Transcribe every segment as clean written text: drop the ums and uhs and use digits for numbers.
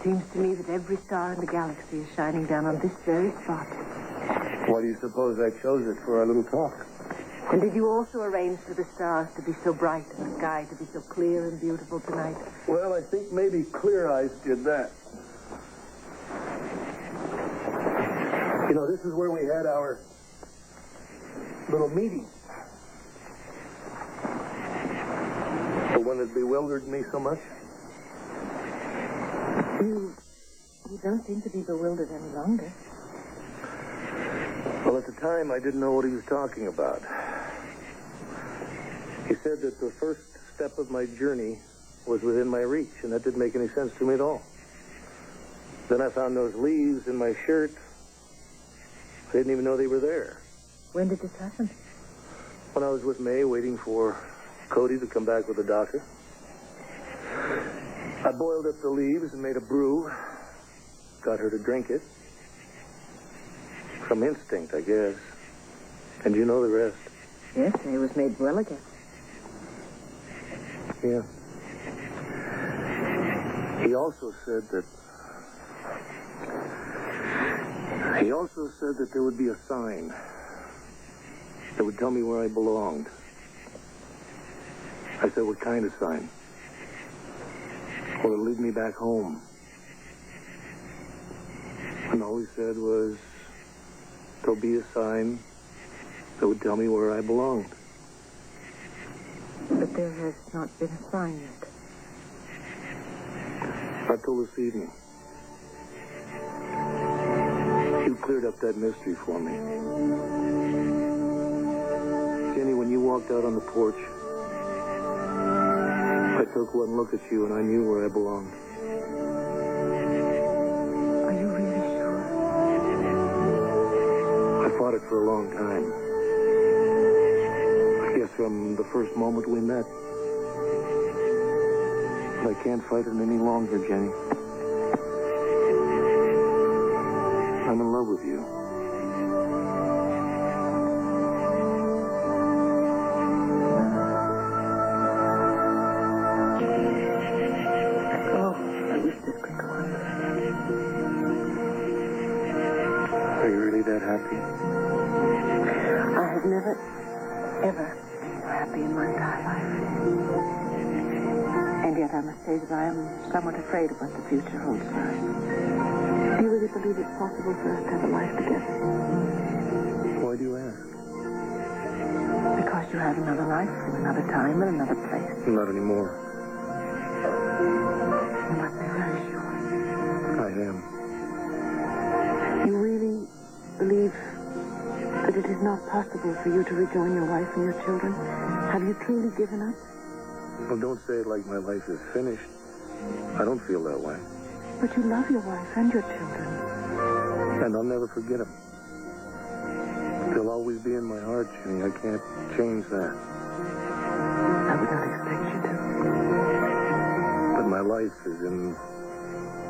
seems to me that every star in the galaxy is shining down on this very spot. Why do you suppose I chose it for our little talk? And did you also arrange for the stars to be so bright and the sky to be so clear and beautiful tonight? Well, I think maybe Clear Eyes did that. You know, this is where we had our little meeting. The one that bewildered me so much. You don't seem to be bewildered any longer. Well, at the time, I didn't know what he was talking about. He said that the first step of my journey was within my reach, and that didn't make any sense to me at all. Then I found those leaves in my shirt. I didn't even know they were there. When did this happen? When I was with May, waiting for Cody to come back with the doctor. I boiled up the leaves and made a brew. Got her to drink it. From instinct, I guess. And you know the rest. Yes, it was made well again. Yeah. He also said that there would be a sign that would tell me where I belonged. I said, what kind of sign? Well, it'll lead me back home. And all he said was, there'll be a sign that would tell me where I belonged. But there has not been a sign yet. Not till this evening. You cleared up that mystery for me. Ginny, when you walked out on the porch, I took one look at you and I knew where I belonged. Are you really sure? I fought it for a long time. I guess from the first moment we met. But I can't fight it any longer, Jenny. I'm in love with you. Oh, I wish this could go on. Are you really that happy? I have never, ever been happy in my entire life. And yet I must say that I am somewhat afraid of what the future holds for us. Do you really believe it's possible for us to have a life together? Why do you ask? Because you have another life and another time and another place. Not anymore. You must be very sure. I am. You really believe that it is not possible for you to rejoin your wife and your children? Have you truly given up? Well, don't say it like my life is finished. I don't feel that way. But you love your wife and your children. And I'll never forget them. They'll always be in my heart, Jenny. I can't change that. I would not expect you to. But my life is in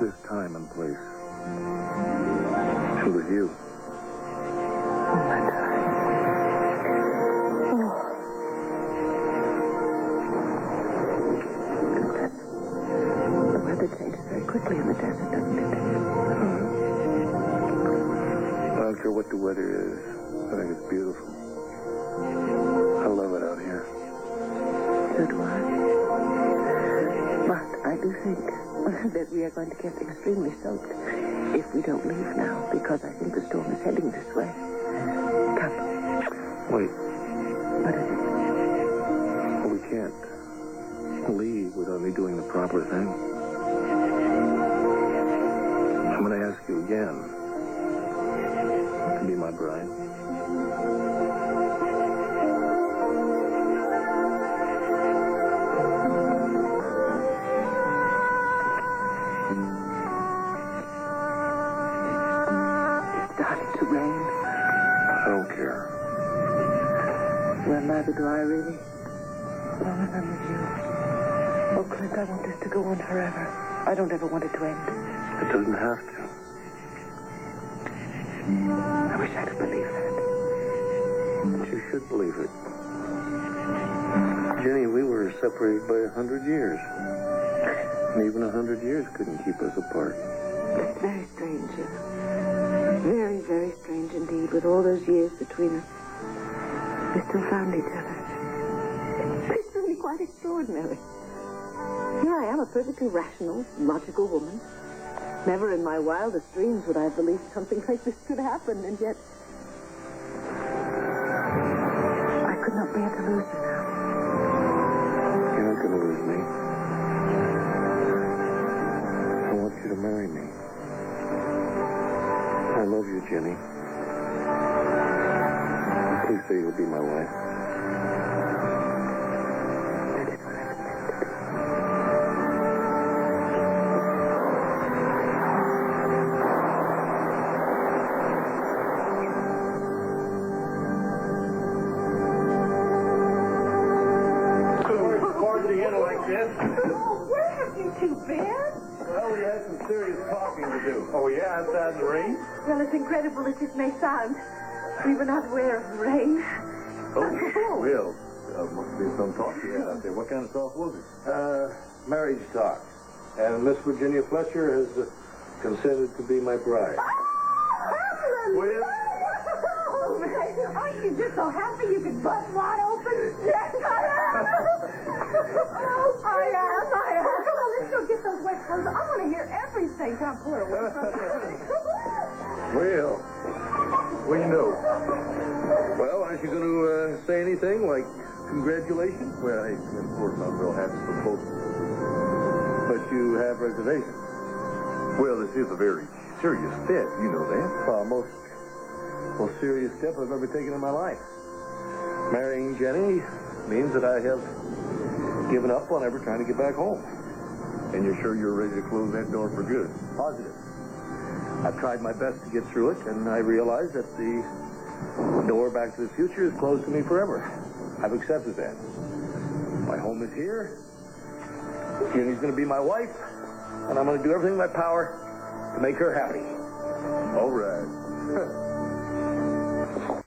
this time and place. And with you. Oh, my darling. Oh. The weather changes very quickly in the desert, doesn't it? I don't care what the weather is. I think it's beautiful. I love it out here. So do I. But I do think that we are going to get extremely soaked if we don't leave now, because I think the storm is heading this way. Come. Wait. What is it? Well, we can't leave without me doing the proper thing. I'm going to ask you again to be my bride. It's starting to rain. I don't care. Well, neither do I really. As long as I'm with you. Oh, Clint, I want this to go on forever. I don't ever want it to end. It doesn't have to. I wish I could believe that. But you should believe it. Jenny, we were separated by 100 years. And even 100 years couldn't keep us apart. It's very strange, very, very strange indeed. With all those years between us, we still found each other. It's really quite extraordinary. Here I am, a perfectly rational, logical woman. Never in my wildest dreams would I have believed something like this could happen, and yet I could not bear to lose you now. You're not going to lose me. I want you to marry me. I love you, Ginny. Please say you'll be my wife. That is what I was meant to do. Like this. Oh, where have you two been? Well, we had some serious talking to do. Oh, yeah? Outside in the rain? Well, as incredible as it may sound, we were not aware of the rain. Oh, well, must be some talk you had out there. What kind of talk was it? Marriage talk. And Miss Virginia Fletcher has consented to be my bride. Well, Aren't you just so happy you could butt wide open? Yes, I am. I am. Come on, let's go get those wet clothes. I want to hear everything. Come, pull her away from me. well, you know. Well, aren't you going to say anything like congratulations? Well, hey, of course I'm real happy for both of you. But you have reservations. Well, this is a very serious step, you know that. Well, most serious step I've ever taken in my life. Marrying Jenny means that I have given up on ever trying to get back home. And you're sure you're ready to close that door for good? Positive. I've tried my best to get through it, and I realize that the door back to the future is closed to me forever. I've accepted that. My home is here. Jenny's going to be my wife, and I'm going to do everything in my power to make her happy. All right.